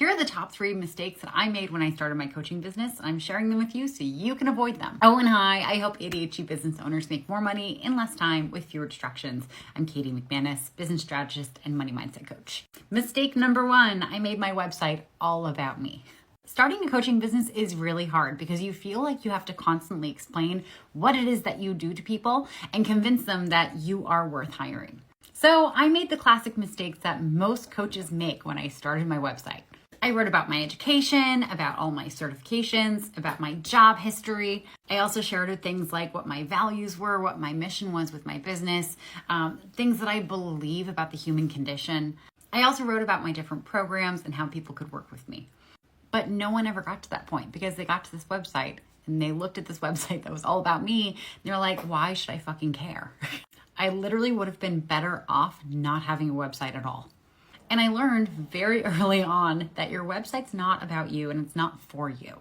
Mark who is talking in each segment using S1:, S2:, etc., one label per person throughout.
S1: Here are the top 3 mistakes that I made when I started my coaching business. I'm sharing them with you so you can avoid them. Oh, and hi, I help ADHD business owners make more money in less time with fewer distractions. I'm Katie McManus, business strategist and money mindset coach. Mistake number 1, I made my website all about me. Starting a coaching business is really hard because you feel like you have to constantly explain what it is that you do to people and convince them that you are worth hiring. So I made the classic mistakes that most coaches make when I started my website. I wrote about my education, about all my certifications, about my job history. I also shared things like what my values were, what my mission was with my business, things that I believe about the human condition. I also wrote about my different programs and how people could work with me. But no one ever got to that point because they got to this website and they looked at this website that was all about me. And they're like, why should I fucking care? I literally would have been better off not having a website at all. And I learned very early on that your website's not about you and it's not for you.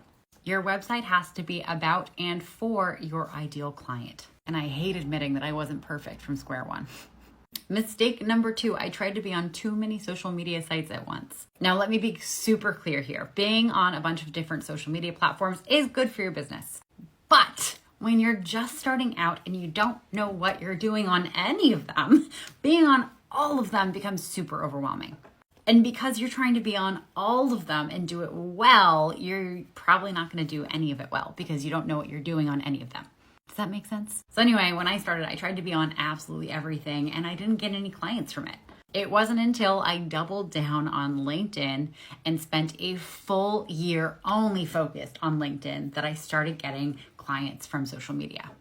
S1: Your website has to be about and for your ideal client. And I hate admitting that I wasn't perfect from square one. Mistake number 2, I tried to be on too many social media sites at once. Now, let me be super clear here. Being on a bunch of different social media platforms is good for your business. But when you're just starting out and you don't know what you're doing on any of them, being on all of them becomes super overwhelming. And because you're trying to be on all of them and do it well, you're probably not going to do any of it well because you don't know what you're doing on any of them. Does that make sense? So anyway, when I started, I tried to be on absolutely everything and I didn't get any clients from it. It wasn't until I doubled down on LinkedIn and spent a full year only focused on LinkedIn that I started getting clients from social media.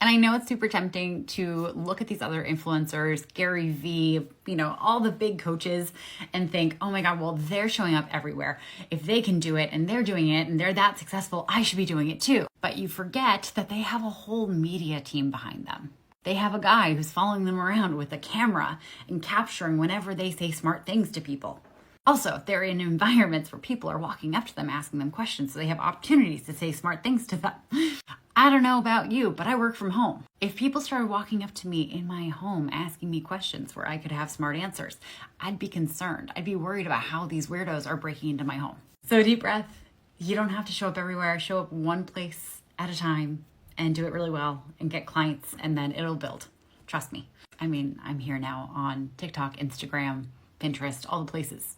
S1: And I know it's super tempting to look at these other influencers, Gary Vee, all the big coaches and think, oh my God, well, they're showing up everywhere. If they can do it and they're doing it and they're that successful, I should be doing it too. But you forget that they have a whole media team behind them. They have a guy who's following them around with a camera and capturing whenever they say smart things to people. Also, they're in environments where people are walking up to them, asking them questions, so they have opportunities to say smart things to them. I don't know about you, but I work from home. If people started walking up to me in my home asking me questions where I could have smart answers, I'd be concerned. I'd be worried about how these weirdos are breaking into my home. So deep breath. You don't have to show up everywhere. Show up one place at a time and do it really well and get clients and then it'll build. Trust me. I mean, I'm here now on TikTok, Instagram, Pinterest, all the places.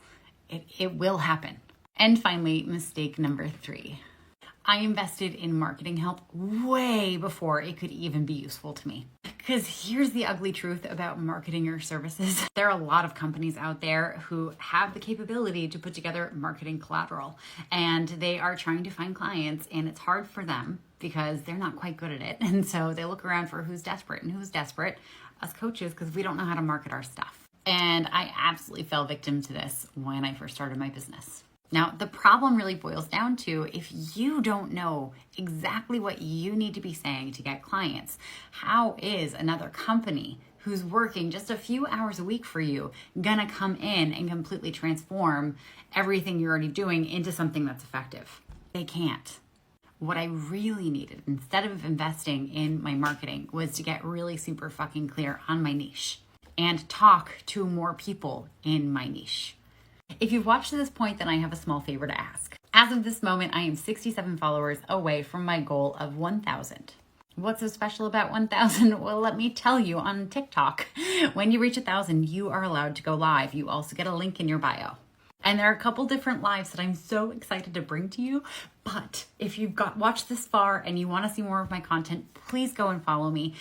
S1: It will happen. And finally, mistake number 3. I invested in marketing help way before it could even be useful to me. Because here's the ugly truth about marketing your services. There are a lot of companies out there who have the capability to put together marketing collateral and they are trying to find clients and it's hard for them because they're not quite good at it. And so they look around for who's desperate and who's desperate, us coaches, because we don't know how to market our stuff. And I absolutely fell victim to this when I first started my business. Now, the problem really boils down to if you don't know exactly what you need to be saying to get clients, how is another company who's working just a few hours a week for you gonna come in and completely transform everything you're already doing into something that's effective? They can't. What I really needed, instead of investing in my marketing, was to get really super fucking clear on my niche and talk to more people in my niche. If you've watched to this point, then I have a small favor to ask. As of this moment, I am 67 followers away from my goal of 1,000. What's so special about 1,000? Well, let me tell you on TikTok, when you reach 1,000, you are allowed to go live. You also get a link in your bio. And there are a couple different lives that I'm so excited to bring to you. But if you've watched this far and you want to see more of my content, please go and follow me.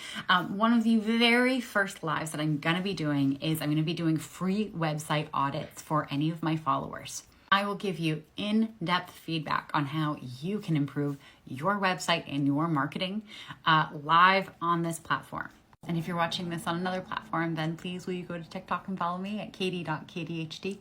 S1: One of the very first lives that I'm going to be doing is I'm going to be doing free website audits for any of my followers. I will give you in-depth feedback on how you can improve your website and your marketing live on this platform. And if you're watching this on another platform, then please will you go to TikTok and follow me at katie.kdhd.